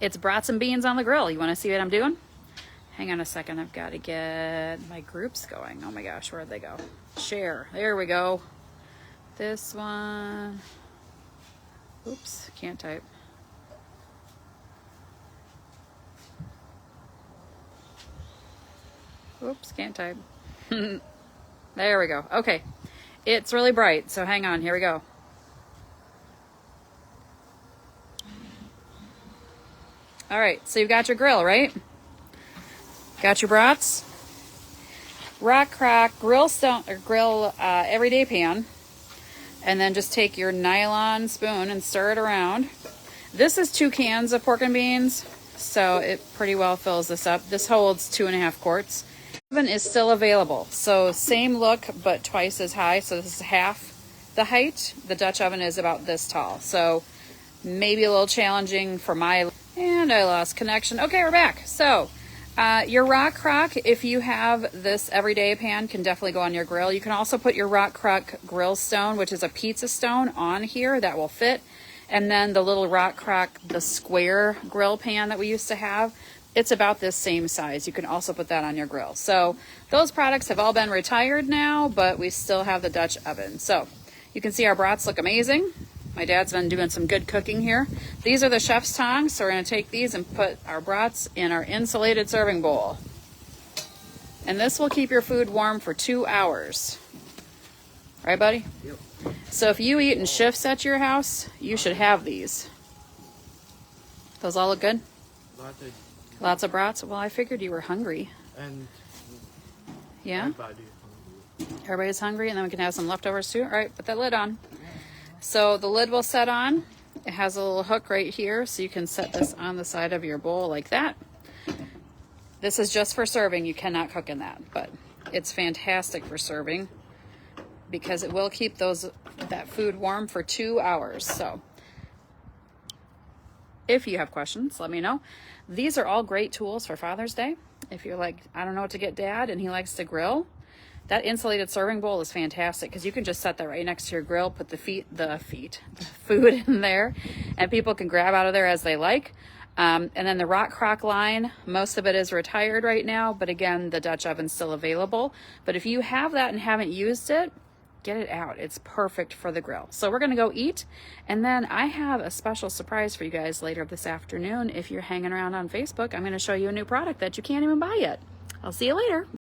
It's brats and beans on the grill. You want to see what I'm doing? Hang on a second. I've got to get my groups going. Oh my gosh, where'd they go? Share. There we go. This one. Oops, can't type. Oops, can't type. There we go. Okay. It's really bright, so hang on. Here we go. All right, so you've got your grill, right? Got your brats. Rock crack grill stone or grill everyday pan, and then just take your nylon spoon and stir it around. This is 2 cans of pork and beans, so it pretty well fills this up. This holds 2.5 quarts. Oven is still available, so same look but twice as high. So this is half the height. The Dutch oven is about this tall, so maybe a little challenging for my. And I lost connection. Okay, we're back. So your rock crock, if you have this everyday pan, can definitely go on your grill. You can also put your rock crock grill stone, which is a pizza stone, on here. That will fit. And then the little rock crock, the square grill pan that we used to have, it's about this same size. You can also put that on your grill. So those products have all been retired now, but we still have the Dutch oven. So you can see our brats look amazing. My dad's been doing some good cooking here. These are the chef's tongs, so we're going to take these and put our brats in our insulated serving bowl. And this will keep your food warm for 2 hours. Right, buddy? Yep. So if you eat in shifts at your house, you should have these. Those all look good? Lots of brats? Well, I figured you were hungry. And yeah? Everybody's hungry, and then we can have some leftovers too. All right, put that lid on. So the lid will set on. It has a little hook right here, so you can set this on the side of your bowl like that. This is just for serving. You cannot cook in that, but it's fantastic for serving because it will keep that food warm for 2 hours. So if you have questions, let me know. These are all great tools for Father's Day. If you're like, I don't know what to get Dad and he likes to grill, that insulated serving bowl is fantastic because you can just set that right next to your grill, put the food in there, and people can grab out of there as they like. And then the rock crock line, most of it is retired right now, but again, the Dutch oven's still available. But if you have that and haven't used it, get it out. It's perfect for the grill. So we're gonna go eat, and then I have a special surprise for you guys later this afternoon. If you're hanging around on Facebook, I'm gonna show you a new product that you can't even buy yet. I'll see you later.